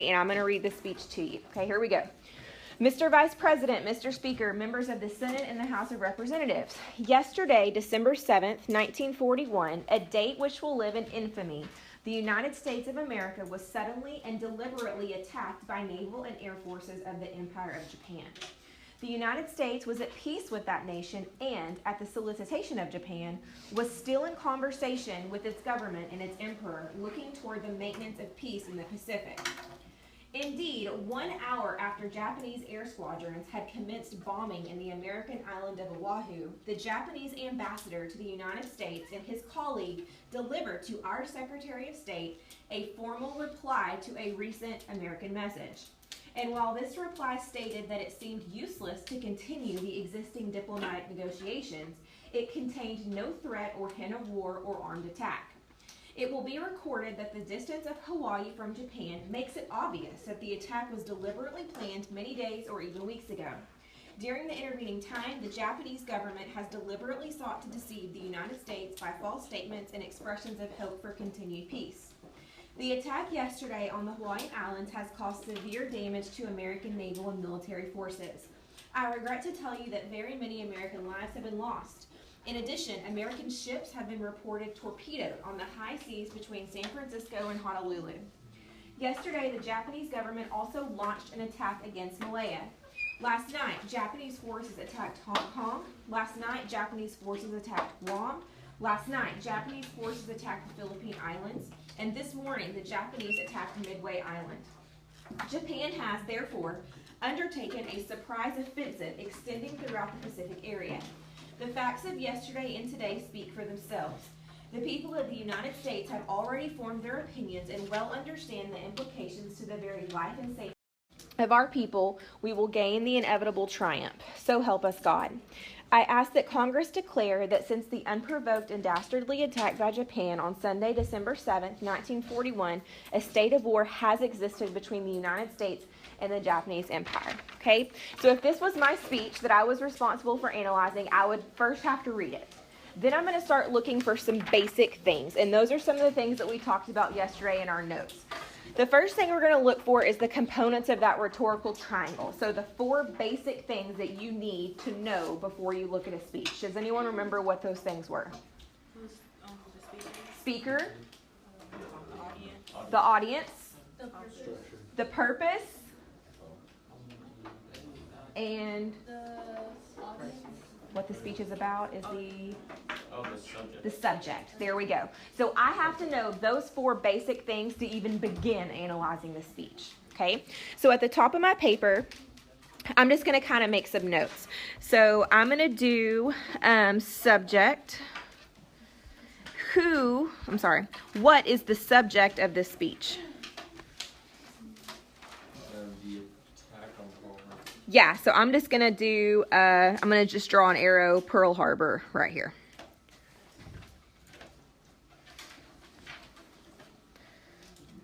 And I'm going to read the speech to you. Okay, here we go. Mr. Vice President, Mr. Speaker, members of the Senate and the House of Representatives. Yesterday, December 7th, 1941, a date which will live in infamy, the United States of America was suddenly and deliberately attacked by naval and air forces of the Empire of Japan. The United States was at peace with that nation and, at the solicitation of Japan, was still in conversation with its government and its emperor, looking toward the maintenance of peace in the Pacific. Indeed, 1 hour after Japanese air squadrons had commenced bombing in the American island of Oahu, the Japanese ambassador to the United States and his colleague delivered to our Secretary of State a formal reply to a recent American message. And while this reply stated that it seemed useless to continue the existing diplomatic negotiations, it contained no threat or hint of war or armed attack. It will be recorded that the distance of Hawaii from Japan makes it obvious that the attack was deliberately planned many days or even weeks ago. During the intervening time, the Japanese government has deliberately sought to deceive the United States by false statements and expressions of hope for continued peace. The attack yesterday on the Hawaiian Islands has caused severe damage to American naval and military forces. I regret to tell you that very many American lives have been lost. In addition, American ships have been reported torpedoed on the high seas between San Francisco and Honolulu. Yesterday, the Japanese government also launched an attack against Malaya. Last night, Japanese forces attacked Hong Kong. Last night, Japanese forces attacked Guam. Last night, Japanese forces attacked the Philippine Islands. And this morning, the Japanese attacked Midway Island. Japan has, therefore, undertaken a surprise offensive extending throughout the Pacific area. The facts of yesterday and today speak for themselves. The people of the United States have already formed their opinions and well understand the implications to the very life and safety of our people. We will gain the inevitable triumph. So help us God. I ask that Congress declare that since the unprovoked and dastardly attack by Japan on Sunday, December 7th, 1941, a state of war has existed between the United States and the Japanese Empire. Okay? So if this was my speech that I was responsible for analyzing, I would first have to read it. Then I'm going to start looking for some basic things, and those are some of the things that we talked about yesterday in our notes. The first thing we're going to look for is the components of that rhetorical triangle. So the 4 basic things that you need to know before you look at a speech. Does anyone remember what those things were? Speaker, the audience, the purpose, and what the speech is about is the subject. There we go. So I have to know those 4 basic things to even begin analyzing the speech. Okay? So at the top of my paper, I'm just going to kind of make some notes. So I'm going to do subject. What is the subject of this speech? Yeah, so I'm just going to do, I'm going to just draw an arrow, Pearl Harbor, right here.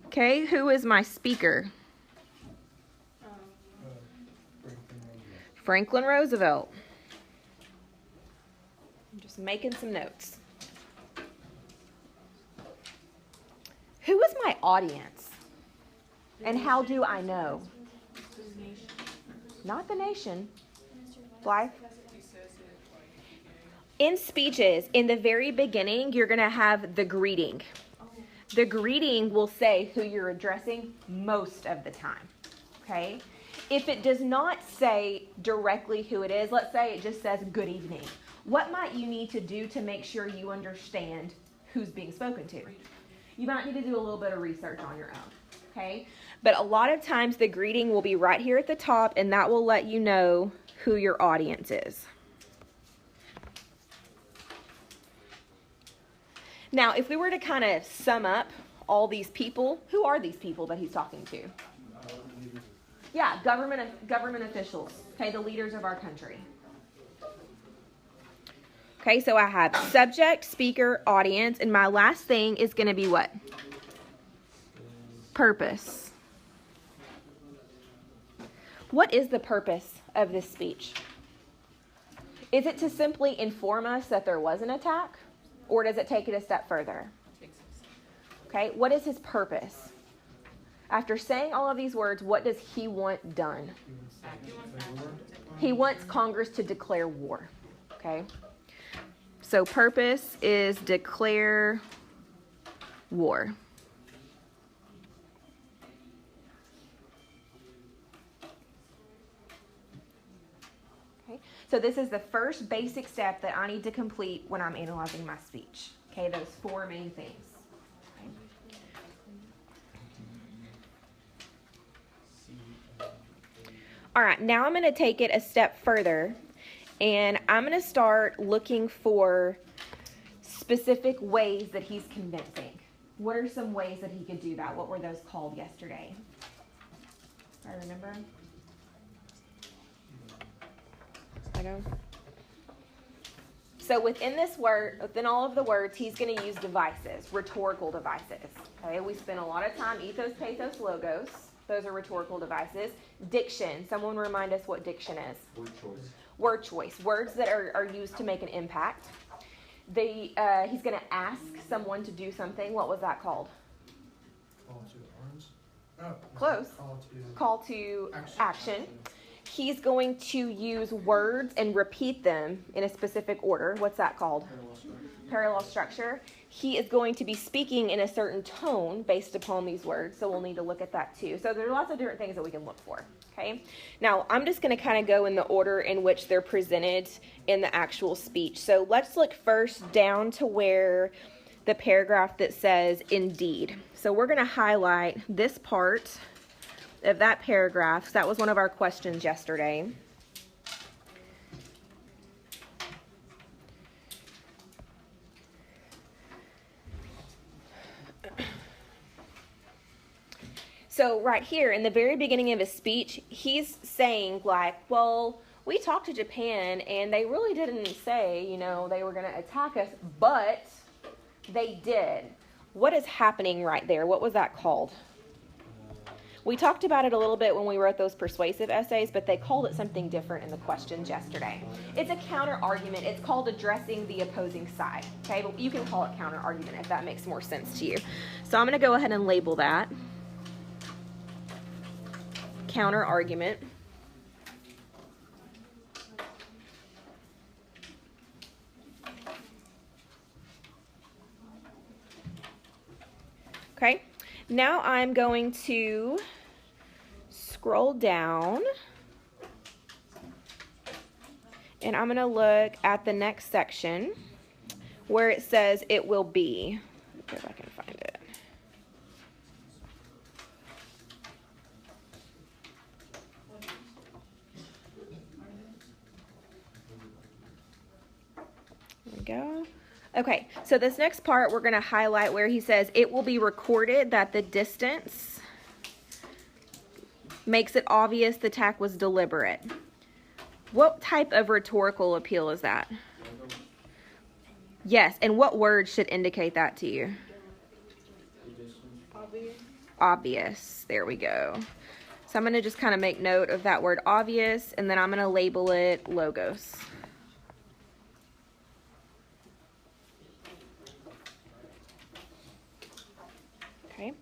Okay, who is my speaker? Franklin Roosevelt. I'm just making some notes. Who is my audience? And how do I know? Not the nation. Blythe? In speeches, in the very beginning, you're going to have the greeting. The greeting will say who you're addressing most of the time. Okay? If it does not say directly who it is, let's say it just says good evening. What might you need to do to make sure you understand who's being spoken to? You might need to do a little bit of research on your own. Okay? But a lot of times the greeting will be right here at the top, and that will let you know who your audience is. Now, if we were to kind of sum up all these people, who are these people that he's talking to? Yeah, government officials, okay, the leaders of our country. Okay, so I have subject, speaker, audience, and my last thing is going to be what? Purpose. What is the purpose of this speech? Is it to simply inform us that there was an attack? Or does it take it a step further? Okay, what is his purpose? After saying all of these words, what does he want done? He wants Congress to declare war. Okay? So purpose is declare war. Okay? So this is the first basic step that I need to complete when I'm analyzing my speech. Okay, those four main things. All right, now I'm going to take it a step further, and I'm going to start looking for specific ways that he's convincing. What are some ways that he could do that? What were those called yesterday? I remember. So within this word, within all of the words, he's going to use devices, rhetorical devices. Okay, we spend a lot of time, ethos, pathos, logos. Those are rhetorical devices. Diction. Someone remind us what diction is. Word choice. Word choice. Words that are used to make an impact. He's going to ask someone to do something. What was that called? Call to arms. Oh, Close. Call to action. He's going to use words and repeat them in a specific order. What's that called? Parallel structure. He is going to be speaking in a certain tone based upon these words, so we'll need to look at that too. So there are lots of different things that we can look for. Okay. Now I'm just going to kind of go in the order in which they're presented in the actual speech. So let's look first down to where the paragraph that says indeed. So we're going to highlight this part of that paragraph. So that was one of our questions yesterday. So right here in the very beginning of his speech, he's saying like, well, we talked to Japan and they really didn't say, you know, they were going to attack us, but they did. What is happening right there? What was that called? We talked about it a little bit when we wrote those persuasive essays, but they called it something different in the questions yesterday. It's a counter argument. It's called addressing the opposing side. Okay, but you can call it counter argument if that makes more sense to you. So I'm going to go ahead and label that counter argument. Okay, now I'm going to scroll down and I'm going to look at the next section where it says it will be. Let's see if I can find it. There we go. Okay, so this next part we're going to highlight where he says it will be recorded that the distance makes it obvious the attack was deliberate. What type of rhetorical appeal is that? Yes, and what word should indicate that to you? Obvious. Obvious. There we go. So I'm going to just kind of make note of that word obvious, and then I'm going to label it logos. Okay.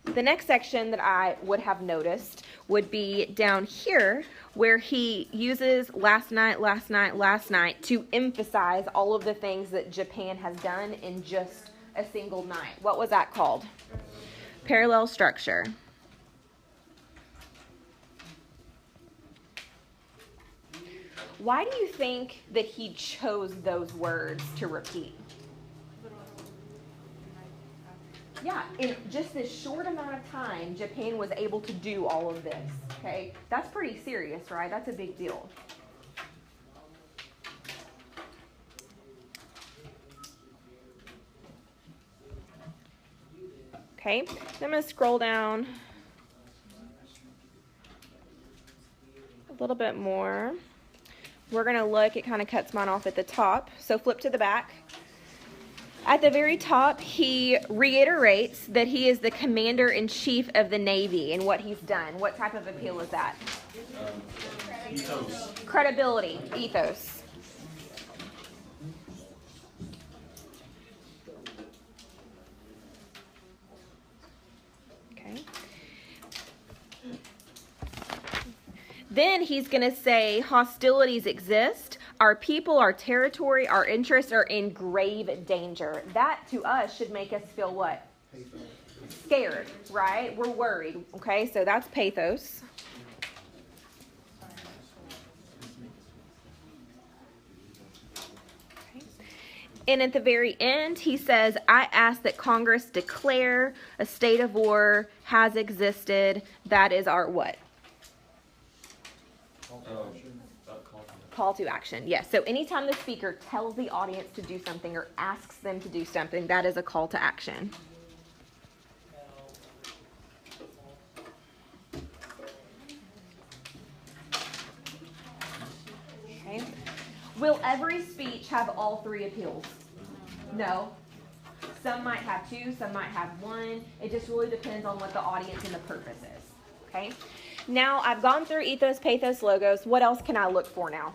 The next section that I would have noticed would be down here where he uses last night to emphasize all of the things that Japan has done in just a single night. What was that called? Parallel structure. Why do you think that he chose those words to repeat? Yeah, in just this short amount of time, Japan was able to do all of this, okay? That's pretty serious, right? That's a big deal. Okay, I'm going to scroll down a little bit more. We're going to look, it kind of cuts mine off at the top, so flip to the back. At the very top, he reiterates that he is the commander-in-chief of the Navy and what he's done. What type of appeal is that? Ethos. Credibility, ethos. Okay. Then he's going to say hostilities exist. Our people, our territory, our interests are in grave danger. That to us should make us feel what? Scared, right? We're worried. Okay, so that's pathos. And at the very end, he says, I ask that Congress declare a state of war has existed. That is our what? Call to action. Yes. So anytime the speaker tells the audience to do something or asks them to do something, that is a call to action. Okay. Will every speech have all three appeals? No. Some might have two, some might have one. It just really depends on what the audience and the purpose is. Okay. Now, I've gone through ethos, pathos, logos. What else can I look for now?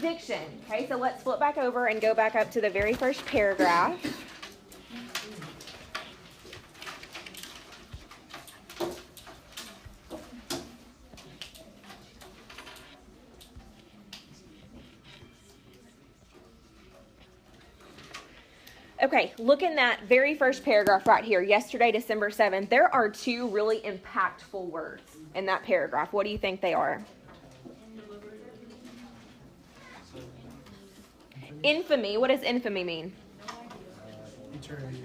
Diction. Okay, so let's flip back over and go back up to the very first paragraph. Okay, look in that very first paragraph right here, yesterday, December 7th. There are two really impactful words in that paragraph. What do you think they are? Infamy. What does infamy mean? Eternity.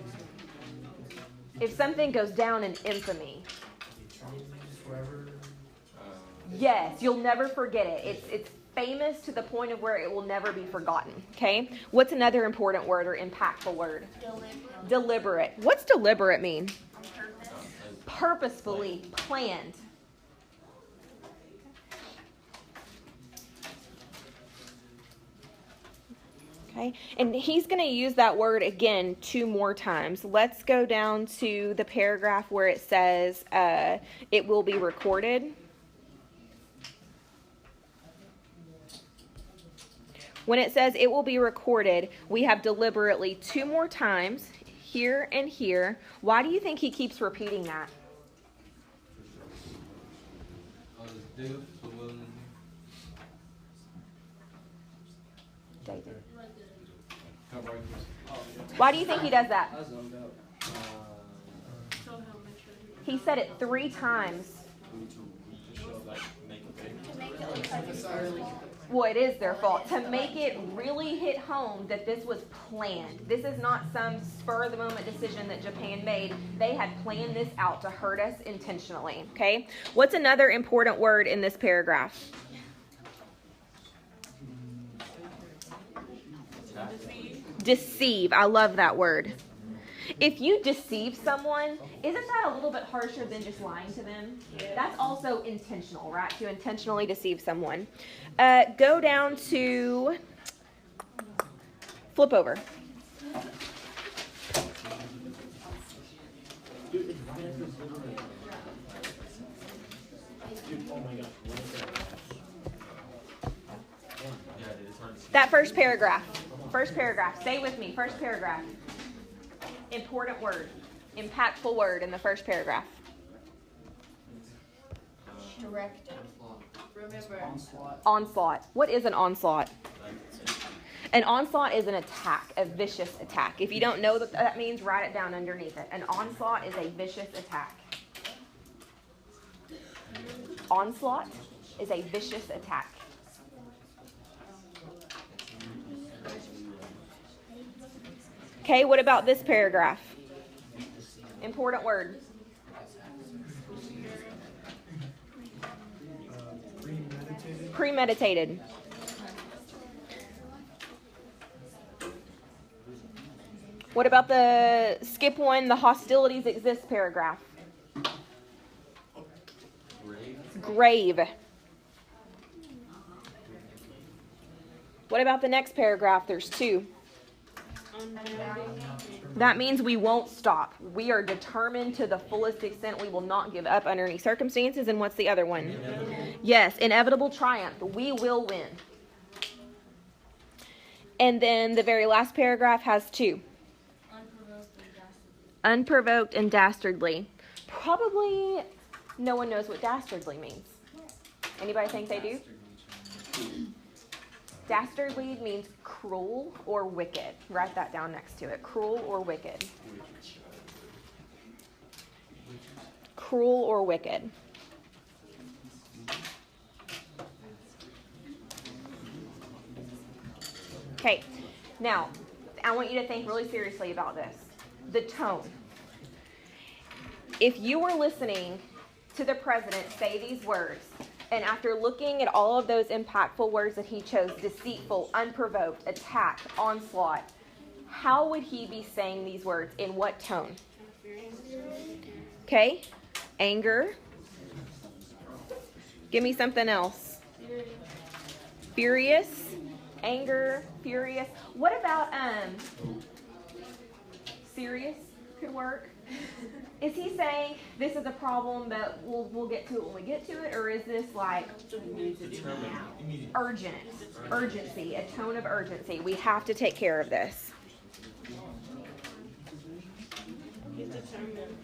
If something goes down in infamy. Forever. Yes, you'll never forget it. It's famous to the point of where it will never be forgotten. Okay? What's another important word or impactful word? Deliberate. Deliberate. What's deliberate mean? On purpose. Purposefully planned. Okay, and he's going to use that word again 2 more times. Let's go down to the paragraph where it says it will be recorded. When it says it will be recorded, we have deliberately 2 more times, here and here. Why do you think he keeps repeating that? David. Why do you think he does that? He said it 3 times. Well, it is their fault. To make it really hit home that this was planned. This is not some spur-of-the-moment decision that Japan made. They had planned this out to hurt us intentionally. Okay? What's another important word in this paragraph? Deceive. I love that word. If you deceive someone, isn't that a little bit harsher than just lying to them? Yeah. That's also intentional, right? To intentionally deceive someone. Go down to flip over. That first paragraph. First paragraph. Stay with me. First paragraph. Important word. Impactful word in the first paragraph. Direct. Remember. Onslaught. What is an onslaught? An onslaught is an attack, a vicious attack. If you don't know what that means, write it down underneath it. An onslaught is a vicious attack. Onslaught is a vicious attack. Okay, what about this paragraph? Important word. Premeditated. What about the skip one, the hostilities exist paragraph? Grave. What about the next paragraph? There's 2. That means we won't stop. We are determined to the fullest extent. We will not give up under any circumstances. And what's the other one? Yes, inevitable triumph. We will win. And then the very last paragraph has 2. Unprovoked and dastardly. Probably no one knows what dastardly means. Anybody think they do? Dastardly means cruel or wicked. Write that down next to it. Cruel or wicked. Cruel or wicked. Okay, now I want you to think really seriously about this. The tone. If you were listening to the president say these words, and after looking at all of those impactful words that he chose, deceitful, unprovoked, attack, onslaught, how would he be saying these words? In what tone? Okay, anger. Give me something else. Furious. Anger, furious. What about serious could work? Is he saying this is a problem, but we'll get to it when we get to it, or is this like urgent, urgency, a tone of urgency? We have to take care of this. He's determined.